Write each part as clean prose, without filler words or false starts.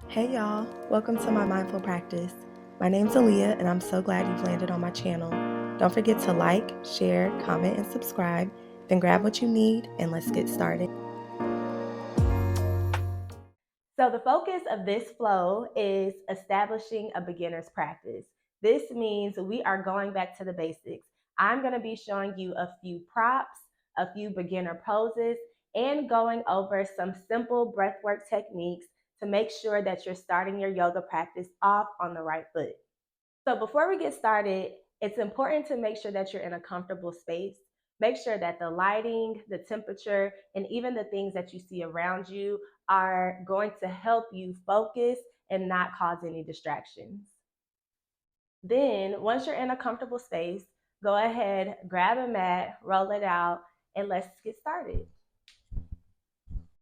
Hey y'all, welcome to my mindful practice. My name's Aaliyah and I'm so glad you've landed on my channel. Don't forget to like, share, comment, and subscribe. Then grab what you need and let's get started. So the focus of this flow is establishing a beginner's practice. This means we are going back to the basics. I'm going to be showing you a few props, a few beginner poses, and going over some simple breathwork techniques to make sure that you're starting your yoga practice off on the right foot. So before we get started, it's important to make sure that you're in a comfortable space. Make sure that the lighting, the temperature, and even the things that you see around you are going to help you focus and not cause any distractions. Then, once you're in a comfortable space, go ahead, grab a mat, roll it out, and let's get started.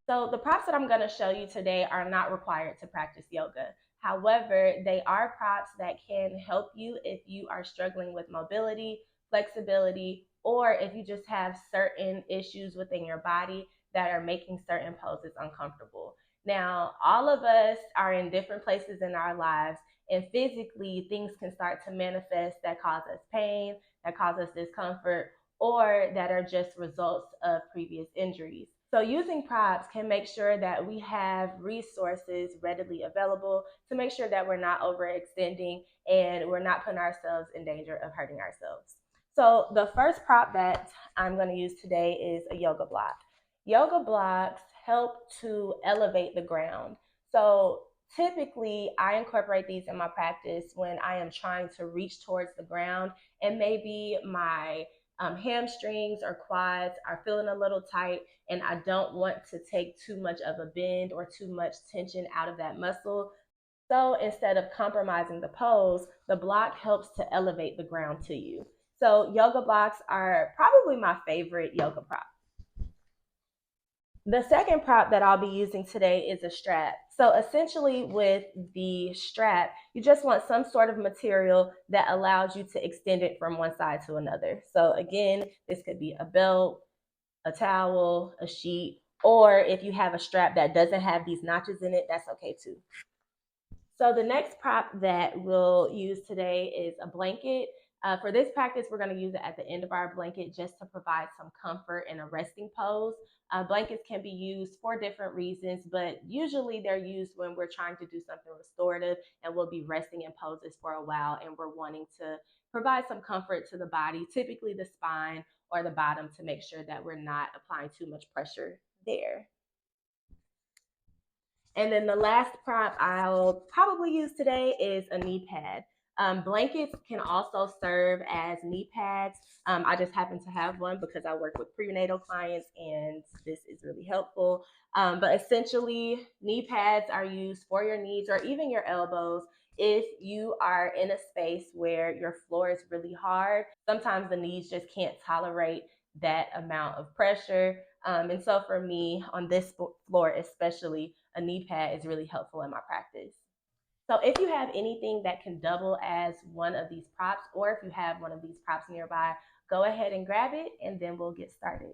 So the props that I'm going to show you today are not required to practice yoga. However, they are props that can help you if you are struggling with mobility, flexibility, or if you just have certain issues within your body that are making certain poses uncomfortable. Now, all of us are in different places in our lives, and physically things can start to manifest that cause us pain, that cause us discomfort, or that are just results of previous injuries. So using props can make sure that we have resources readily available to make sure that we're not overextending and we're not putting ourselves in danger of hurting ourselves. So the first prop that I'm going to use today is a yoga block. Yoga blocks help to elevate the ground. So typically I incorporate these in my practice when I am trying to reach towards the ground and maybe my hamstrings or quads are feeling a little tight and I don't want to take too much of a bend or too much tension out of that muscle. So instead of compromising the pose, the block helps to elevate the ground to you. So yoga blocks are probably my favorite yoga prop. The second prop that I'll be using today is a strap. So essentially with the strap, you just want some sort of material that allows you to extend it from one side to another. So again, this could be a belt, a towel, a sheet, or if you have a strap that doesn't have these notches in it, that's okay too. So the next prop that we'll use today is a blanket. For this practice, we're going to use it at the end of our blanket just to provide some comfort in a resting pose. Blankets can be used for different reasons, but usually they're used when we're trying to do something restorative and we'll be resting in poses for a while and we're wanting to provide some comfort to the body, typically the spine or the bottom, to make sure that we're not applying too much pressure there. And then the last prop I'll probably use today is a knee pad. Blankets can also serve as knee pads. I just happen to have one because I work with prenatal clients and this is really helpful. But essentially, knee pads are used for your knees or even your elbows if you are in a space where your floor is really hard. Sometimes the knees just can't tolerate that amount of pressure. And so for me, on this floor especially, a knee pad is really helpful in my practice. So if you have anything that can double as one of these props, or if you have one of these props nearby, go ahead and grab it and then we'll get started.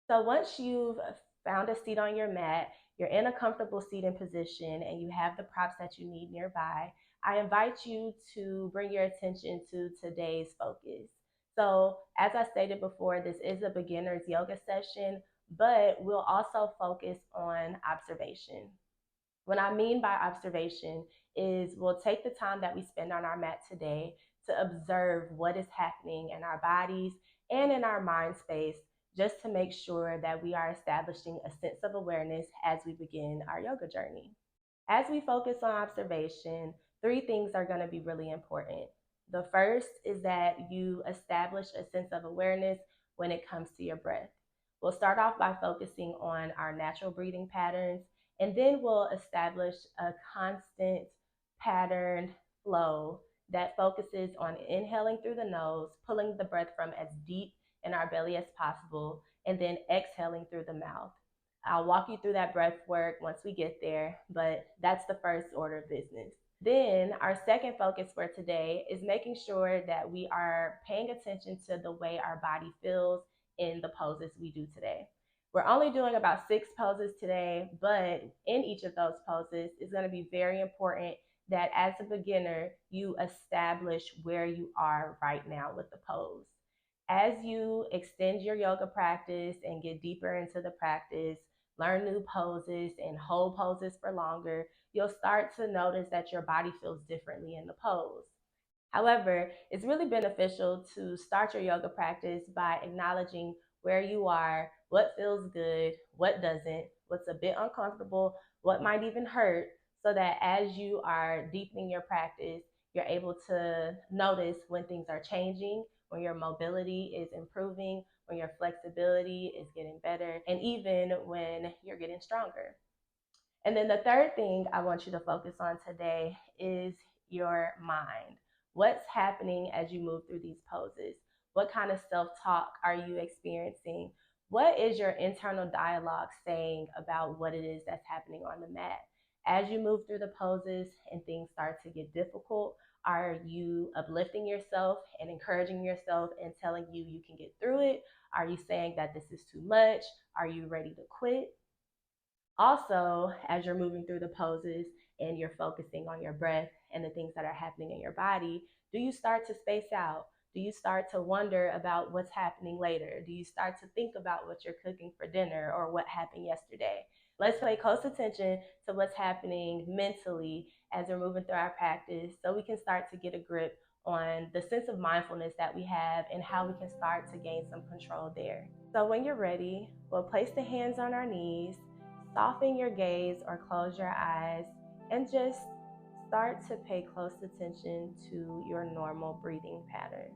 So once you've found a seat on your mat, you're in a comfortable seating position and you have the props that you need nearby, I invite you to bring your attention to today's focus. So as I stated before, this is a beginner's yoga session, but we'll also focus on observation. What I mean by observation is we'll take the time that we spend on our mat today to observe what is happening in our bodies and in our mind space, just to make sure that we are establishing a sense of awareness as we begin our yoga journey. As we focus on observation, three things are going to be really important. The first is that you establish a sense of awareness when it comes to your breath. We'll start off by focusing on our natural breathing patterns, and then we'll establish a constant patterned flow that focuses on inhaling through the nose, pulling the breath from as deep in our belly as possible, and then exhaling through the mouth. I'll walk you through that breath work once we get there, but that's the first order of business. Then our second focus for today is making sure that we are paying attention to the way our body feels in the poses we do today. We're only doing about 6 poses today, but in each of those poses, it's going to be very important that as a beginner, you establish where you are right now with the pose. As you extend your yoga practice and get deeper into the practice, learn new poses and hold poses for longer, you'll start to notice that your body feels differently in the pose. However, it's really beneficial to start your yoga practice by acknowledging where you are, what feels good, what doesn't, what's a bit uncomfortable, what might even hurt, so that as you are deepening your practice, you're able to notice when things are changing, when your mobility is improving, when your flexibility is getting better, and even when you're getting stronger. And then the third thing I want you to focus on today is your mind. What's happening as you move through these poses? What kind of self talk are you experiencing? What is your internal dialogue saying about what it is that's happening on the mat? As you move through the poses and things start to get difficult, are you uplifting yourself and encouraging yourself and telling you you can get through it? Are you saying that this is too much? Are you ready to quit? Also, as you're moving through the poses and you're focusing on your breath and the things that are happening in your body, do you start to space out? Do you start to wonder about what's happening later? Do you start to think about what you're cooking for dinner or what happened yesterday? Let's pay close attention to what's happening mentally as we're moving through our practice so we can start to get a grip on the sense of mindfulness that we have and how we can start to gain some control there. So, when you're ready, we'll place the hands on our knees, soften your gaze or close your eyes, and just start to pay close attention to your normal breathing pattern.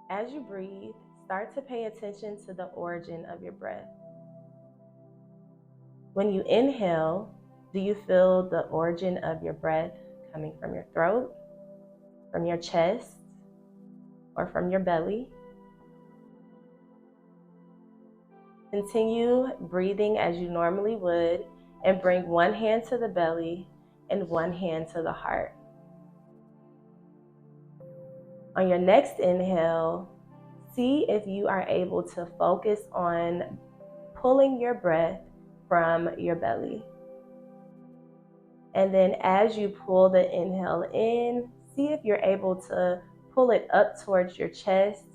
As you breathe, start to pay attention to the origin of your breath. When you inhale, do you feel the origin of your breath coming from your throat, from your chest, or from your belly? Continue breathing as you normally would and bring one hand to the belly and one hand to the heart. On your next inhale, see if you are able to focus on pulling your breath from your belly. And then as you pull the inhale in, see if you're able to pull it up towards your chest,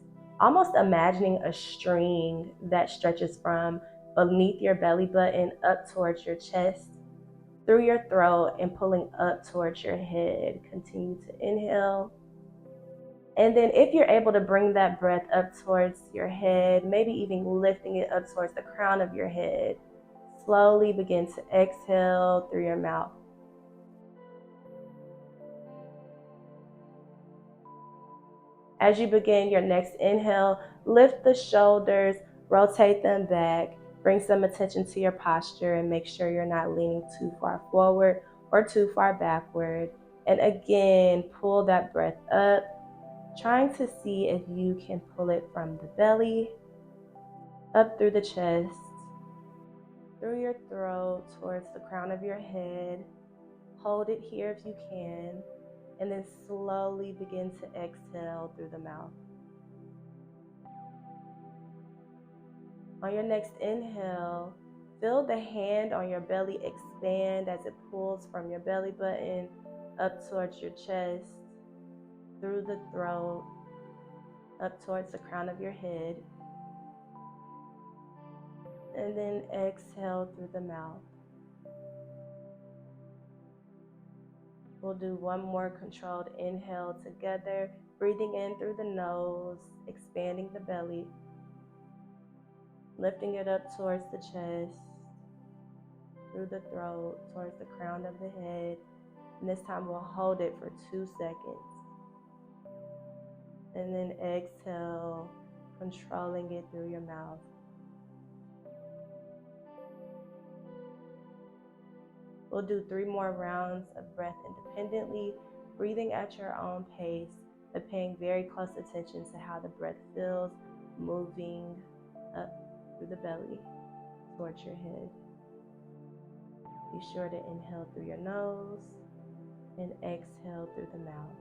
almost imagining a string that stretches from beneath your belly button up towards your chest, through your throat, and pulling up towards your head. Continue to inhale. And then if you're able to bring that breath up towards your head, maybe even lifting it up towards the crown of your head, slowly begin to exhale through your mouth. As you begin your next inhale, lift the shoulders, rotate them back, bring some attention to your posture, and make sure you're not leaning too far forward or too far backward. And again, pull that breath up, trying to see if you can pull it from the belly, up through the chest, through your throat, towards the crown of your head. Hold it here if you can, and then slowly begin to exhale through the mouth. On your next inhale, feel the hand on your belly expand as it pulls from your belly button up towards your chest, through the throat, up towards the crown of your head, and then exhale through the mouth. We'll do one more controlled inhale together, breathing in through the nose, expanding the belly, lifting it up towards the chest, through the throat, towards the crown of the head. And this time we'll hold it for 2 seconds. And then exhale, controlling it through your mouth. We'll do 3 more rounds of breath independently, breathing at your own pace, but paying very close attention to how the breath feels, moving up through the belly towards your head. Be sure to inhale through your nose and exhale through the mouth.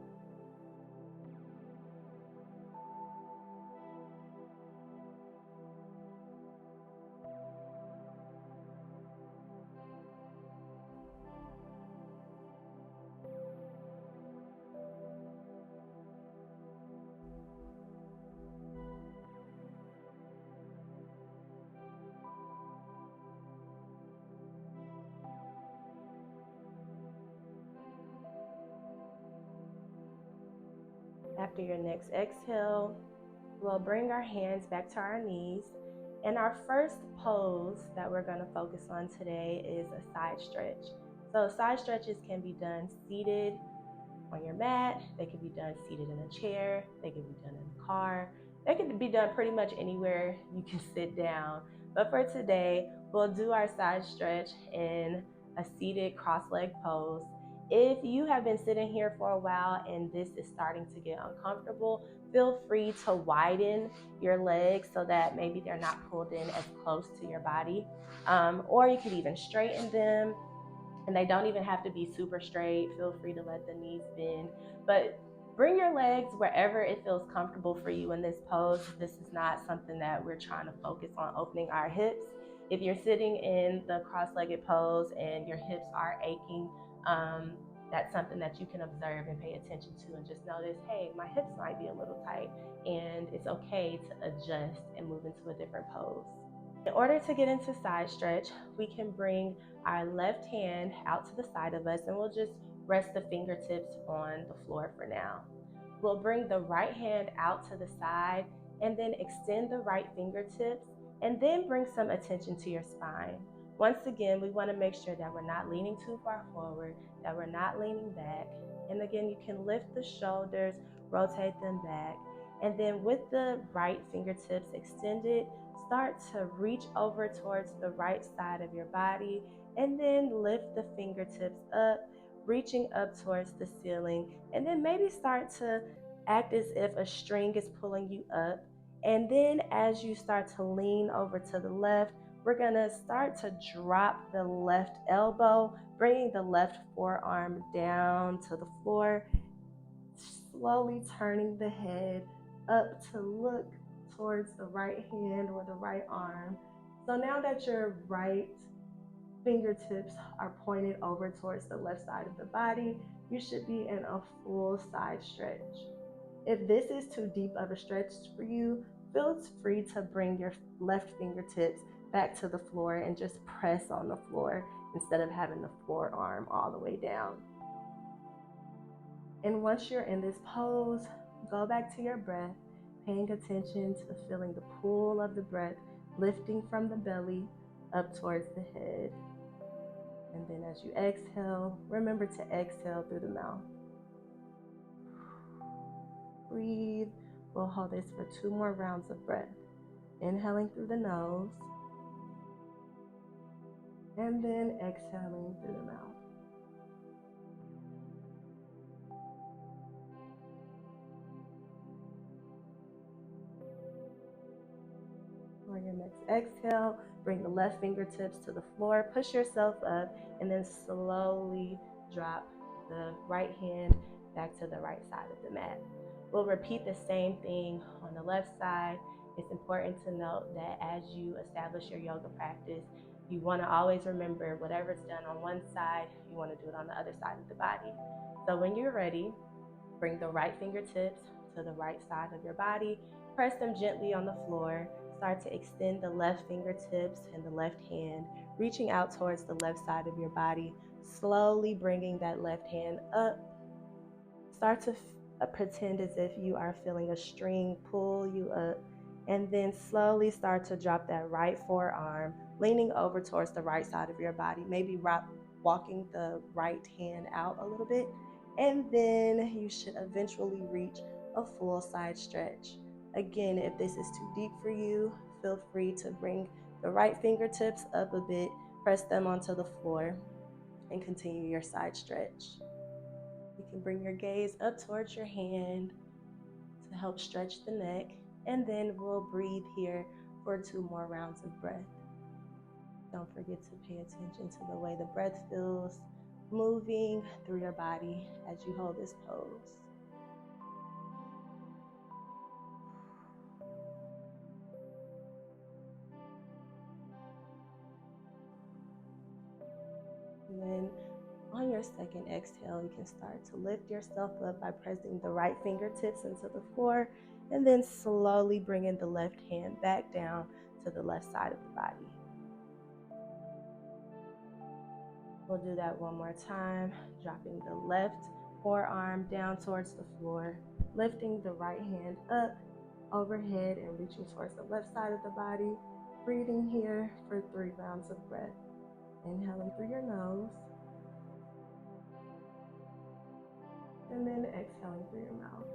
After your next exhale, we'll bring our hands back to our knees. And our first pose that we're going to focus on today is a side stretch. So side stretches can be done seated on your mat. They can be done seated in a chair. They can be done in a car. They can be done pretty much anywhere you can sit down. But for today, we'll do our side stretch in a seated cross-leg pose. If you have been sitting here for a while and this is starting to get uncomfortable, feel free to widen your legs so that maybe they're not pulled in as close to your body. Or you could even straighten them, and they don't even have to be super straight. Feel free to let the knees bend, but bring your legs wherever it feels comfortable for you in this pose. This is not something that we're trying to focus on opening our hips. If you're sitting in the cross-legged pose and your hips are aching, that's something that you can observe and pay attention to, and just notice, hey, my hips might be a little tight, and it's okay to adjust and move into a different pose. In order to get into side stretch, we can bring our left hand out to the side of us, and we'll just rest the fingertips on the floor for now. We'll bring the right hand out to the side and then extend the right fingertips, and then bring some attention to your spine. Once again, we want to make sure that we're not leaning too far forward, that we're not leaning back. And again, you can lift the shoulders, rotate them back, and then with the right fingertips extended, start to reach over towards the right side of your body, and then lift the fingertips up, reaching up towards the ceiling, and then maybe start to act as if a string is pulling you up. And then as you start to lean over to the left, we're gonna start to drop the left elbow, bringing the left forearm down to the floor, slowly turning the head up to look towards the right hand or the right arm. So now that your right fingertips are pointed over towards the left side of the body, you should be in a full side stretch. If this is too deep of a stretch for you, feel free to bring your left fingertips back to the floor and just press on the floor instead of having the forearm all the way down. And once you're in this pose, go back to your breath, paying attention to feeling the pull of the breath lifting from the belly up towards the head. And then as you exhale, remember to exhale through the mouth. Breathe. We'll hold this for 2 more rounds of breath. Inhaling through the nose, and then exhaling through the mouth. On your next exhale, bring the left fingertips to the floor, push yourself up, and then slowly drop the right hand back to the right side of the mat. We'll repeat the same thing on the left side. It's important to note that as you establish your yoga practice, you want to always remember whatever's done on one side, you want to do it on the other side of the body. So when you're ready, bring the right fingertips to the right side of your body, press them gently on the floor, start to extend the left fingertips and the left hand, reaching out towards the left side of your body, slowly bringing that left hand up. Start to pretend as if you are feeling a string pull you up, and then slowly start to drop that right forearm, leaning over towards the right side of your body, maybe walking the right hand out a little bit, and then you should eventually reach a full side stretch. Again, if this is too deep for you, feel free to bring the right fingertips up a bit, press them onto the floor, and continue your side stretch. You can bring your gaze up towards your hand to help stretch the neck, and then we'll breathe here for 2 more rounds of breath. Don't forget to pay attention to the way the breath feels moving through your body as you hold this pose. And then on your second exhale, you can start to lift yourself up by pressing the right fingertips into the floor, and then slowly bringing the left hand back down to the left side of the body. We'll do that one more time, dropping the left forearm down towards the floor, lifting the right hand up overhead and reaching towards the left side of the body. Breathing here for 3 rounds of breath. Inhaling through your nose, and then exhaling through your mouth.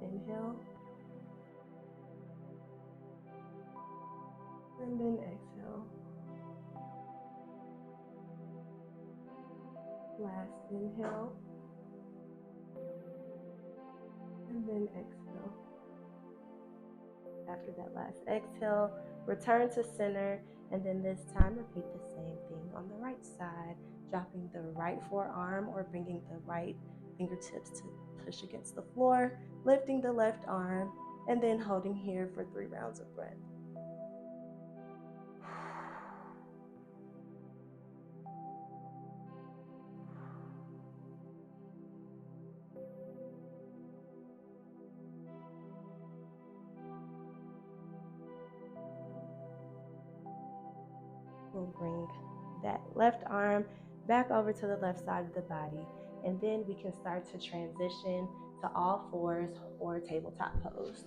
Inhale, and then exhale. Last inhale, and then exhale. After that last exhale, return to center, and then this time repeat the same thing on the right side, dropping the right forearm or bringing the right fingertips to push against the floor, lifting the left arm, and then holding here for 3 rounds of breath. We'll bring that left arm back over to the left side of the body, and then we can start to transition to all fours or tabletop pose.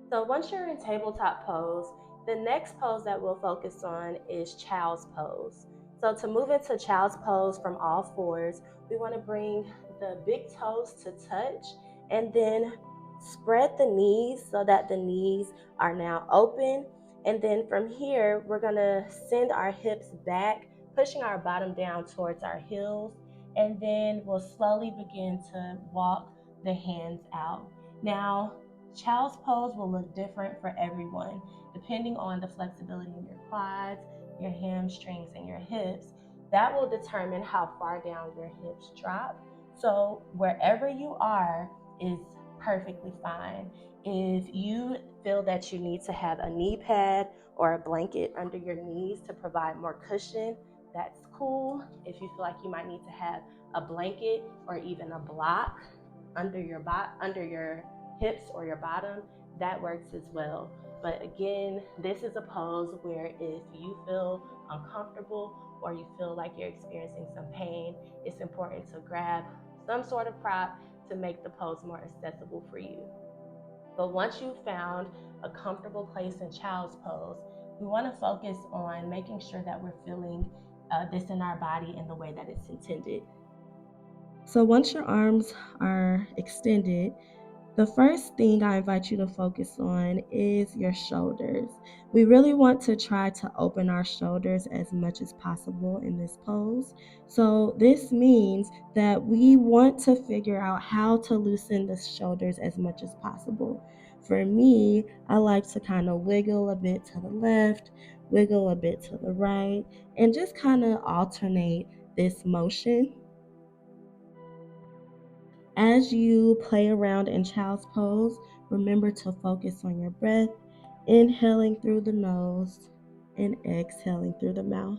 So once you're in tabletop pose, the next pose that we'll focus on is child's pose. So to move into child's pose from all fours, we want to bring the big toes to touch and then spread the knees so that the knees are now open. And then from here, we're going to send our hips back, pushing our bottom down towards our heels. And then we'll slowly begin to walk the hands out. Now, child's pose will look different for everyone, depending on the flexibility in your quads, your hamstrings, and your hips. That will determine how far down your hips drop. So wherever you are is perfectly fine. If you feel that you need to have a knee pad or a blanket under your knees to provide more cushion, that's cool. If you feel like you might need to have a blanket or even a block under your hips or your bottom, that works as well. But again, this is a pose where if you feel uncomfortable or you feel like you're experiencing some pain, it's important to grab some sort of prop to make the pose more accessible for you. But once you've found a comfortable place in child's pose, we want to focus on making sure that we're feeling this in our body in the way that it's intended. So once your arms are extended, the first thing I invite you to focus on is your shoulders. We really want to try to open our shoulders as much as possible in this pose. So this means that we want to figure out how to loosen the shoulders as much as possible. For me, I like to kind of wiggle a bit to the left, wiggle a bit to the right, and just kind of alternate this motion. As you play around in child's pose, remember to focus on your breath, inhaling through the nose and exhaling through the mouth.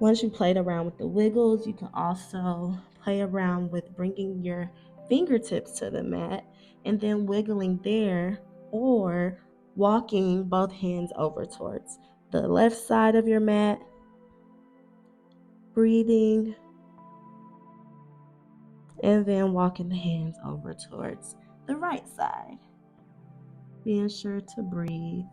Once you played around with the wiggles, you can also play around with bringing your fingertips to the mat and then wiggling there, or walking both hands over towards the left side of your mat, breathing, and then walking the hands over towards the right side. Being sure to breathe.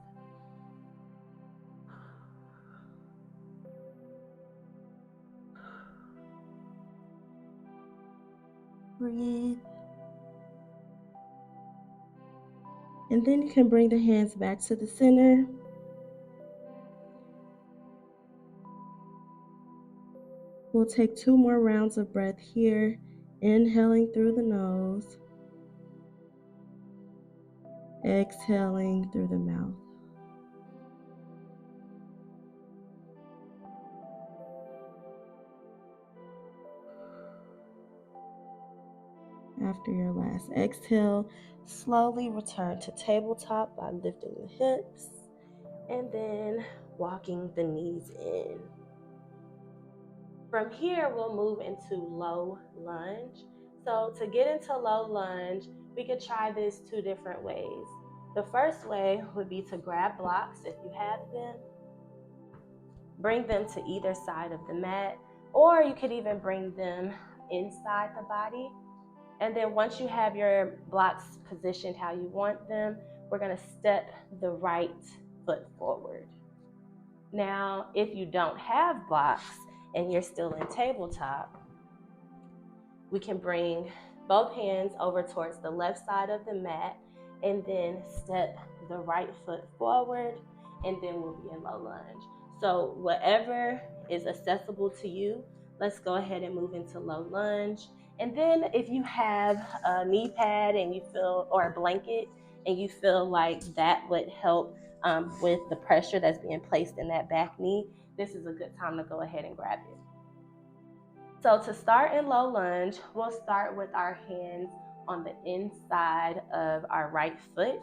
Breathe. And then you can bring the hands back to the center. We'll take 2 more rounds of breath here, inhaling through the nose, exhaling through the mouth. After your last exhale, slowly return to tabletop by lifting the hips and then walking the knees in. From here, we'll move into low lunge. So to get into low lunge, we could try this 2 different ways. The first way would be to grab blocks if you have them, bring them to either side of the mat, or you could even bring them inside the body. And then once you have your blocks positioned how you want them, we're going to step the right foot forward. Now, if you don't have blocks and you're still in tabletop, we can bring both hands over towards the left side of the mat and then step the right foot forward, and then we'll be in low lunge. So whatever is accessible to you, let's go ahead and move into low lunge. And then if you have a knee pad and you feel, or a blanket, and you feel like that would help with the pressure that's being placed in that back knee, this is a good time to go ahead and grab it. So to start in low lunge, we'll start with our hands on the inside of our right foot.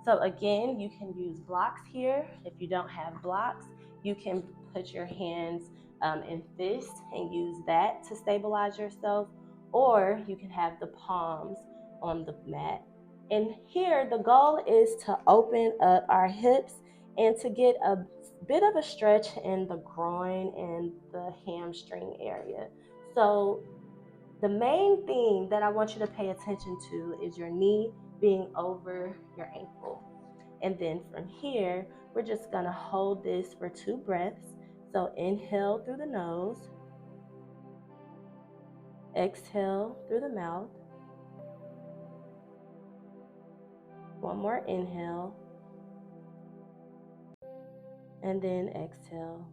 So again, you can use blocks here. If you don't have blocks, you can put your hands in fists and use that to stabilize yourself, or you can have the palms on the mat. And here, the goal is to open up our hips and to get a bit of a stretch in the groin and the hamstring area. So the main thing that I want you to pay attention to is your knee being over your ankle. And then from here, we're just gonna hold this for 2 breaths. So inhale through the nose, exhale through the mouth. One more inhale, and then exhale.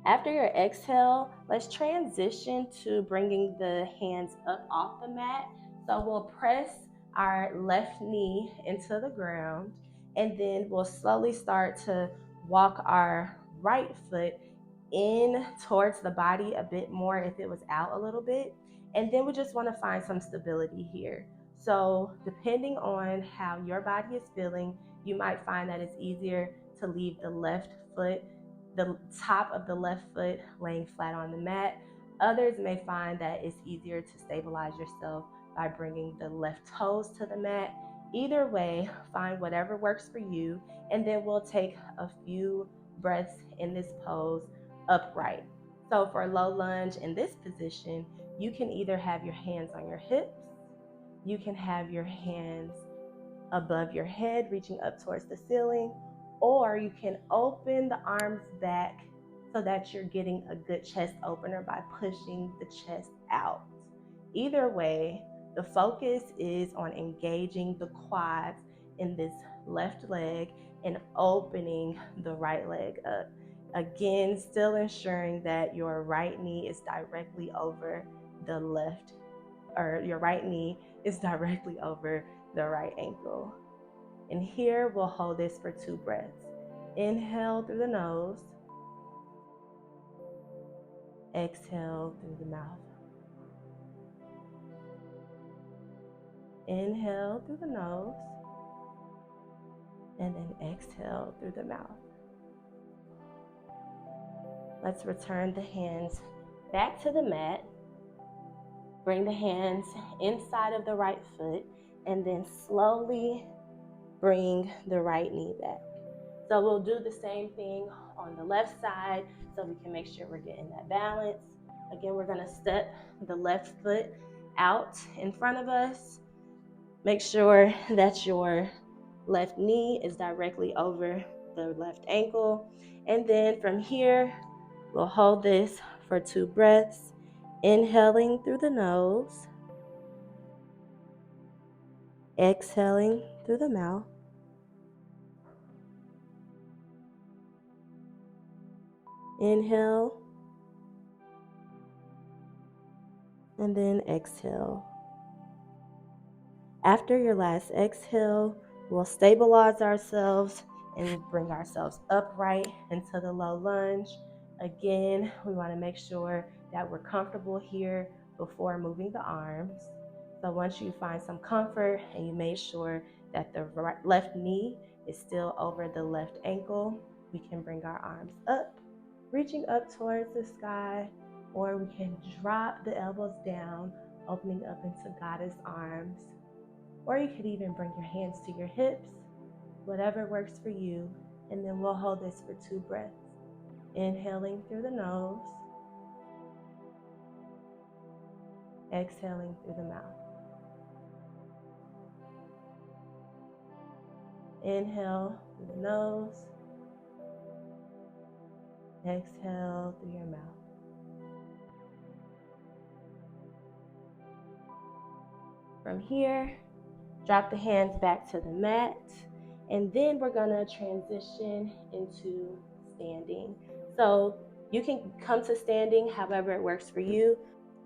After your exhale, let's transition to bringing the hands up off the mat. So we'll press our left knee into the ground, and then we'll slowly start to walk our right foot in towards the body a bit more if it was out a little bit. And then we just want to find some stability here. So depending on how your body is feeling, you might find that it's easier to leave the top of the left foot laying flat on the mat. Others may find that it's easier to stabilize yourself by bringing the left toes to the mat. Either way, find whatever works for you, and then we'll take a few breaths in this pose upright. So for low lunge in this position, you can either have your hands on your hips, you can have your hands above your head reaching up towards the ceiling, or you can open the arms back so that you're getting a good chest opener by pushing the chest out. Either way, the focus is on engaging the quads in this left leg and opening the right leg up. Again, still ensuring that your right knee is directly over the left, or your right knee is directly over the right ankle. And here we'll hold this for 2 breaths. Inhale through the nose, exhale through the mouth. Inhale through the nose, and then exhale through the mouth. Let's return the hands back to the mat. Bring the hands inside of the right foot, and then slowly bring the right knee back. So we'll do the same thing on the left side so we can make sure we're getting that balance. Again, we're gonna step the left foot out in front of us. Make sure that your left knee is directly over the left ankle. And then from here, we'll hold this for 2 breaths, inhaling through the nose, exhaling through the mouth. Inhale, and then exhale. After your last exhale, we'll stabilize ourselves and bring ourselves upright into the low lunge. Again, we want to make sure that we're comfortable here before moving the arms. So once you find some comfort and you made sure that the left knee is still over the left ankle, we can bring our arms up, reaching up towards the sky, or we can drop the elbows down, opening up into goddess arms. Or you could even bring your hands to your hips, whatever works for you. And then we'll hold this for 2 breaths. Inhaling through the nose, exhaling through the mouth. Inhale through the nose, exhale through your mouth. From here, drop the hands back to the mat, and then we're gonna transition into standing. So you can come to standing however it works for you.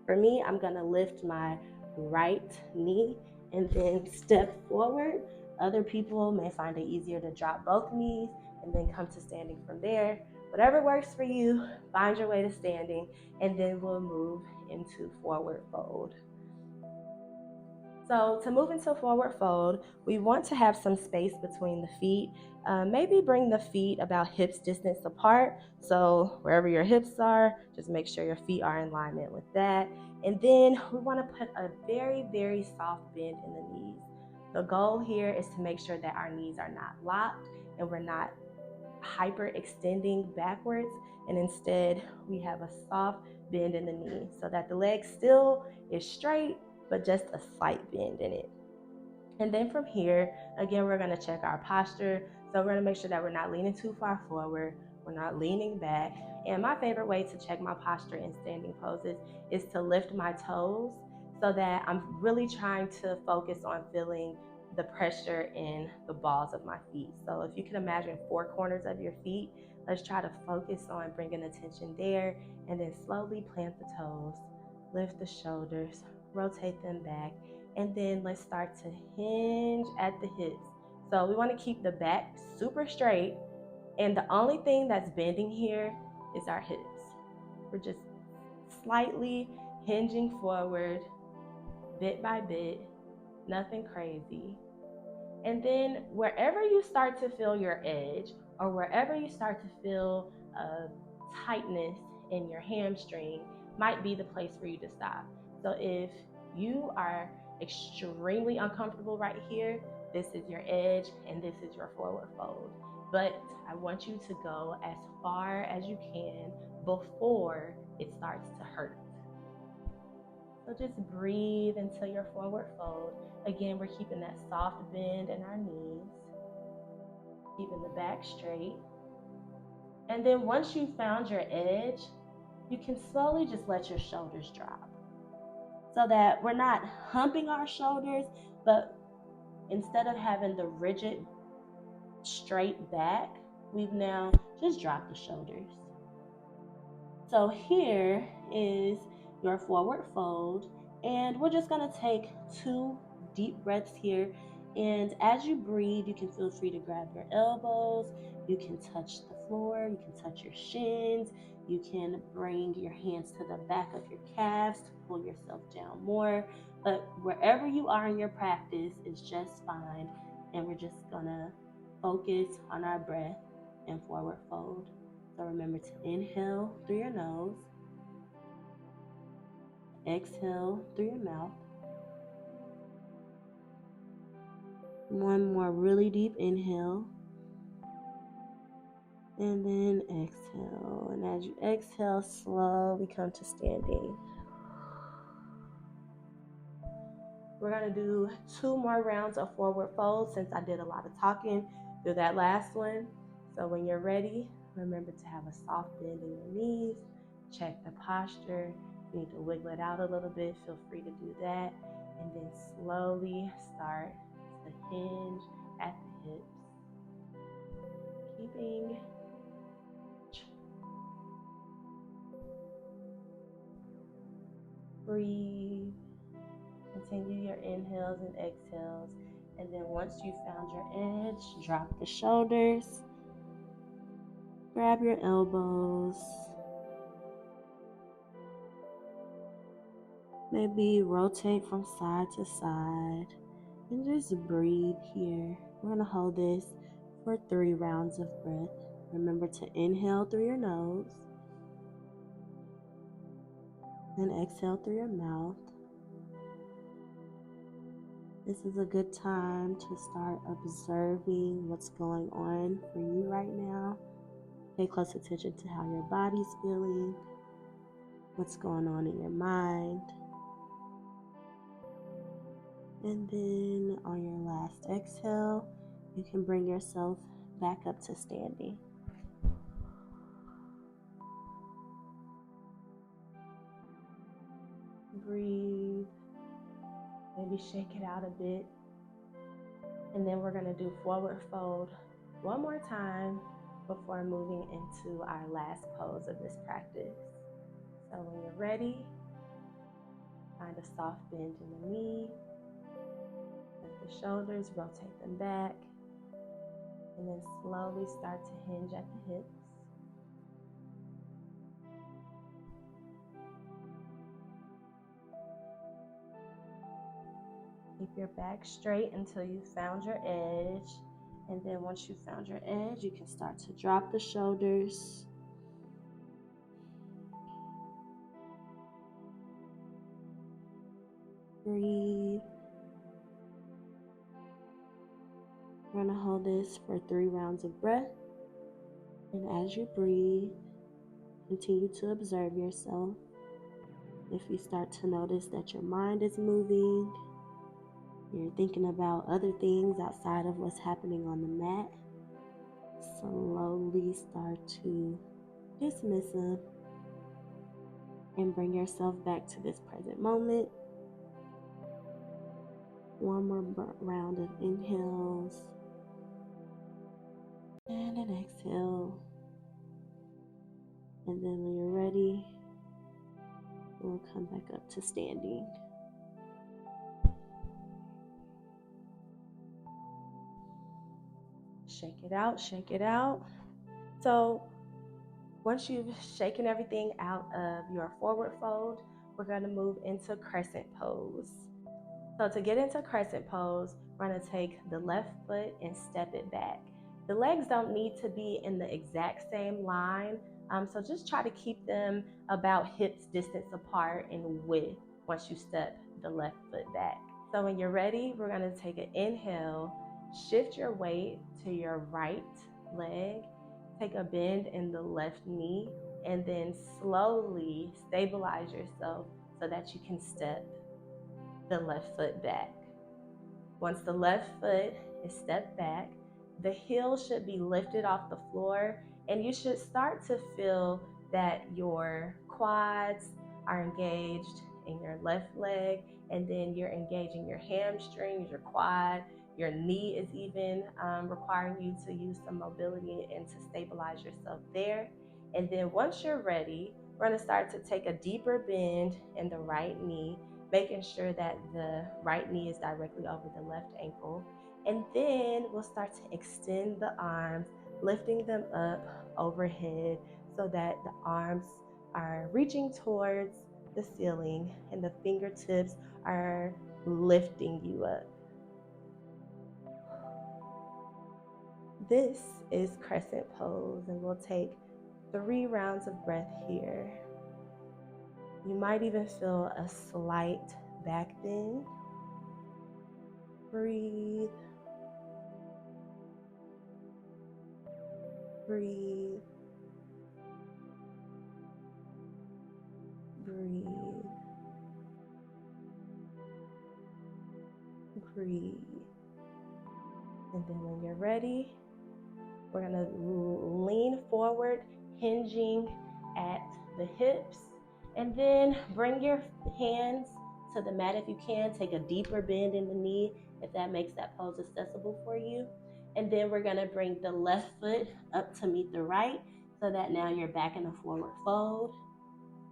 For me, I'm gonna lift my right knee and then step forward. Other people may find it easier to drop both knees and then come to standing from there. Whatever works for you, find your way to standing, and then we'll move into forward fold. So to move into forward fold, we want to have some space between the feet. Maybe bring the feet about hips distance apart. So wherever your hips are, just make sure your feet are in alignment with that. And then we want to put a very, very soft bend in the knees. The goal here is to make sure that our knees are not locked and we're not hyper extending backwards, and instead we have a soft bend in the knee so that the leg still is straight but just a slight bend in it. And then from here, again, we're going to check our posture. So we're going to make sure that we're not leaning too far forward, we're not leaning back. And my favorite way to check my posture in standing poses is to lift my toes so that I'm really trying to focus on feeling the pressure in the balls of my feet. So if you can imagine 4 corners of your feet, let's try to focus on bringing attention there, and then slowly plant the toes, lift the shoulders, rotate them back, and then let's start to hinge at the hips. So we want to keep the back super straight, and the only thing that's bending here is our hips. We're just slightly hinging forward, bit by bit, nothing crazy. And then wherever you start to feel your edge, or wherever you start to feel a tightness in your hamstring, might be the place for you to stop. So if you are extremely uncomfortable right here, this is your edge and this is your forward fold. But I want you to go as far as you can before it starts to hurt. So just breathe into your forward fold. Again, we're keeping that soft bend in our knees, keeping the back straight. And then once you've found your edge, you can slowly just let your shoulders drop so that we're not humping our shoulders, but instead of having the rigid, straight back, we've now just dropped the shoulders. So here is your forward fold, and we're just going to take 2 deep breaths here. And as you breathe, you can feel free to grab your elbows, you can touch the floor, you can touch your shins, you can bring your hands to the back of your calves to pull yourself down more. But wherever you are in your practice is just fine, and we're just gonna focus on our breath and forward fold. So remember to inhale through your nose, exhale through your mouth. One more really deep inhale, and then exhale. And as you exhale, slowly come to standing. We're going to do 2 more rounds of forward fold since I did a lot of talking through that last one. So when you're ready, remember to have a soft bend in your knees. Check the posture. If you need to wiggle it out a little bit, feel free to do that. And then slowly start to hinge at the hips. Keeping breathe. Continue your inhales and exhales. And then once you found your edge, drop the shoulders. Grab your elbows. Maybe rotate from side to side. And just breathe here. We're going to hold this for 3 rounds of breath. Remember to inhale through your nose. And exhale through your mouth. This is a good time to start observing what's going on for you right now. Pay close attention to how your body's feeling, what's going on in your mind. And then on your last exhale, you can bring yourself back up to standing. Breathe. Maybe shake it out a bit. And then we're going to do forward fold one more time before moving into our last pose of this practice. So when you're ready, find a soft bend in the knee, lift the shoulders, rotate them back, and then slowly start to hinge at the hips. Keep your back straight until you found your edge. And then once you found your edge, you can start to drop the shoulders. Breathe. We're going to hold this for 3 rounds of breath. And as you breathe, continue to observe yourself. If you start to notice that your mind is moving, you're thinking about other things outside of what's happening on the mat, slowly start to dismiss them and bring yourself back to this present moment. One more round of inhales and an exhale. And then when you're ready, we'll come back up to standing. Shake it out, shake it out. So once you've shaken everything out of your forward fold, we're going to move into crescent pose. So to get into crescent pose, we're going to take the left foot and step it back. The legs don't need to be in the exact same line, so just try to keep them about hips distance apart in width once you step the left foot back. So when you're ready, we're going to take an inhale, shift your weight to your right leg, take a bend in the left knee, and then slowly stabilize yourself so that you can step the left foot back. Once the left foot is stepped back, the heel should be lifted off the floor, and you should start to feel that your quads are engaged in your left leg, and then you're engaging your hamstrings, your quad, your knee is even requiring you to use some mobility and to stabilize yourself there. And then once you're ready, we're going to start to take a deeper bend in the right knee, making sure that the right knee is directly over the left ankle. And then we'll start to extend the arms, lifting them up overhead so that the arms are reaching towards the ceiling and the fingertips are lifting you up. This is crescent pose, and we'll take 3 rounds of breath here. You might even feel a slight back bend. Breathe. Breathe. Breathe. Breathe. And then when you're ready, we're going to lean forward, hinging at the hips. And then bring your hands to the mat if you can. Take a deeper bend in the knee if that makes that pose accessible for you. And then we're going to bring the left foot up to meet the right so that now you're back in a forward fold.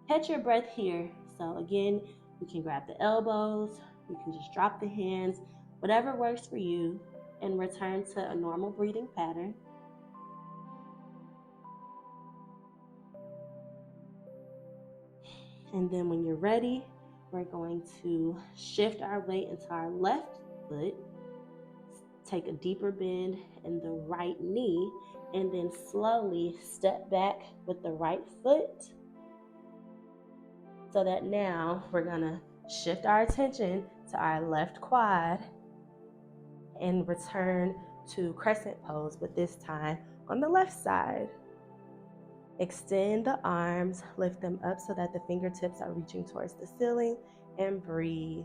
Catch your breath here. So again, you can grab the elbows, you can just drop the hands, whatever works for you, and return to a normal breathing pattern. And then when you're ready, we're going to shift our weight into our left foot, take a deeper bend in the right knee, and then slowly step back with the right foot so that now we're gonna shift our attention to our left quad and return to crescent pose, but this time on the left side. Extend the arms, lift them up so that the fingertips are reaching towards the ceiling, and breathe.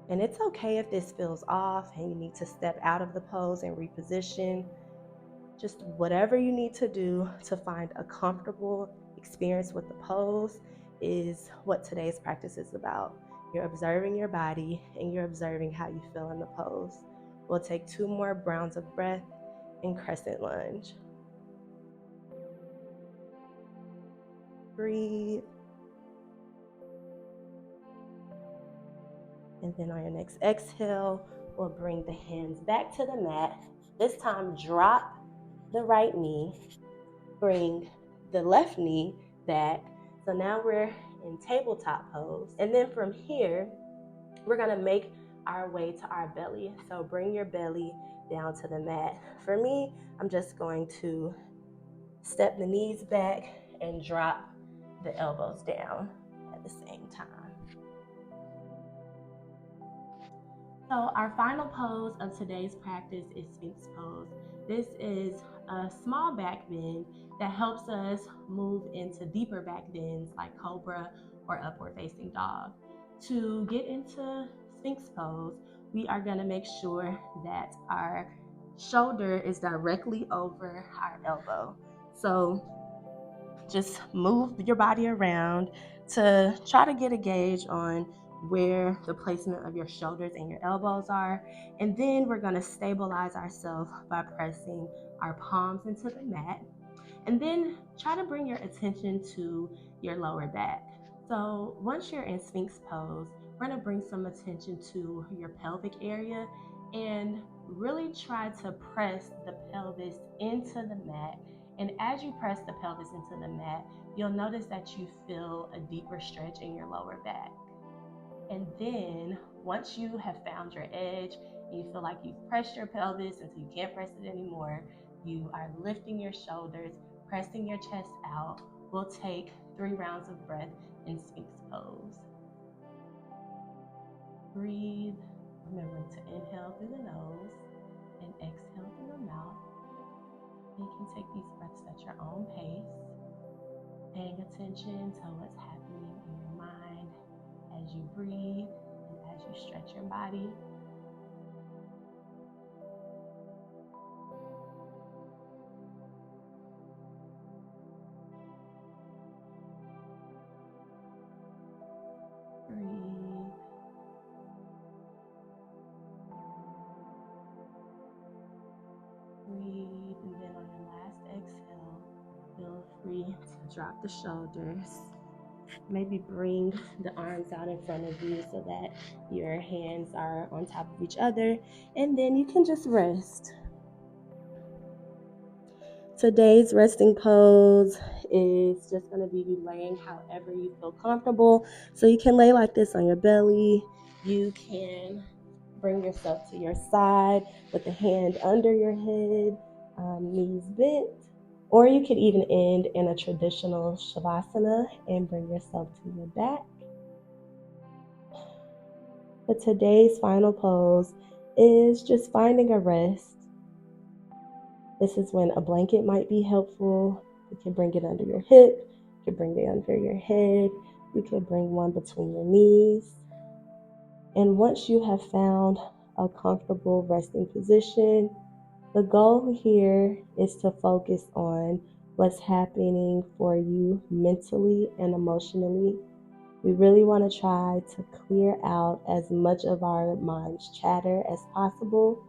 And it's okay if this feels off and you need to step out of the pose and reposition. Just whatever you need to do to find a comfortable experience with the pose is what today's practice is about. You're observing your body and you're observing how you feel in the pose. We'll take 2 more rounds of breath in crescent lunge. Breathe. And then on your next exhale, we'll bring the hands back to the mat. This time, drop the right knee, bring the left knee back. So now we're in tabletop pose. And then from here, we're gonna make our way to our belly. So bring your belly down to the mat. For me, I'm just going to step the knees back and drop the elbows down at the same time. So our final pose of today's practice is Sphinx pose. This is a small back bend that helps us move into deeper back bends like Cobra or Upward Facing Dog. To get into Sphinx pose, we are going to make sure that our shoulder is directly over our elbow. So just move your body around to try to get a gauge on where the placement of your shoulders and your elbows are. And then we're going to stabilize ourselves by pressing our palms into the mat. And then try to bring your attention to your lower back. So once you're in Sphinx pose, we're going to bring some attention to your pelvic area and really try to press the pelvis into the mat. And as you press the pelvis into the mat, you'll notice that you feel a deeper stretch in your lower back. And then once you have found your edge and you feel like you've pressed your pelvis until you can't press it anymore, you are lifting your shoulders, pressing your chest out. We'll take 3 rounds of breath in Sphinx pose. Breathe, remembering to inhale through the nose and exhale through the mouth. You can take these breaths at your own pace, paying attention to what's happening in your mind as you breathe and as you stretch your body. Breathe. Breathe, and then on your last exhale, feel free to drop the shoulders. Maybe bring the arms out in front of you so that your hands are on top of each other, and then you can just rest. Today's resting pose is just going to be you laying however you feel comfortable. So you can lay like this on your belly. You can bring yourself to your side with a hand under your head, knees bent. Or you could even end in a traditional Shavasana and bring yourself to your back. But today's final pose is just finding a rest. This is when a blanket might be helpful. You can bring it under your hip, you can bring it under your head, you can bring one between your knees. And once you have found a comfortable resting position, the goal here is to focus on what's happening for you mentally and emotionally. We really want to try to clear out as much of our mind's chatter as possible.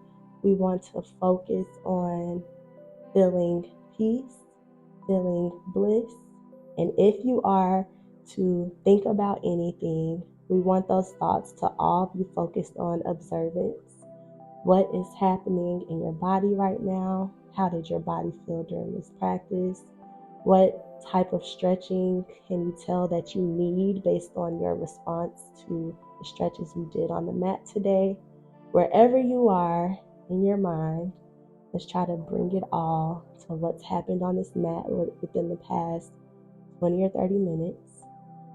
We want to focus on feeling peace, feeling bliss. And if you are to think about anything, we want those thoughts to all be focused on observance. What is happening in your body right now? How did your body feel during this practice? What type of stretching can you tell that you need based on your response to the stretches you did on the mat today? Wherever you are in your mind, let's try to bring it all to what's happened on this mat within the past 20 or 30 minutes.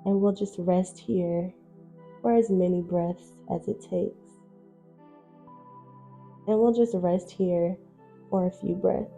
And we'll just rest here for as many breaths as it takes. And we'll just rest here for a few breaths.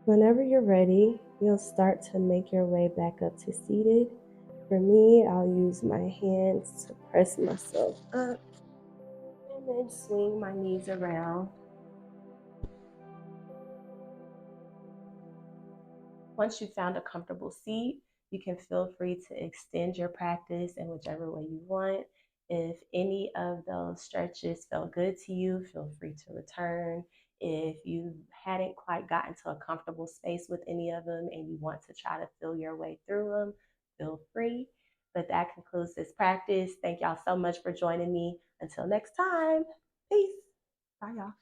Whenever you're ready, you'll start to make your way back up to seated. For me, I'll use my hands to press myself up and then swing my knees around. Once you've found a comfortable seat, you can feel free to extend your practice in whichever way you want. If any of those stretches felt good to you, feel free to return. If you hadn't quite gotten to a comfortable space with any of them and you want to try to feel your way through them, feel free. But that concludes this practice. Thank y'all so much for joining me. Until next time, peace. Bye, y'all.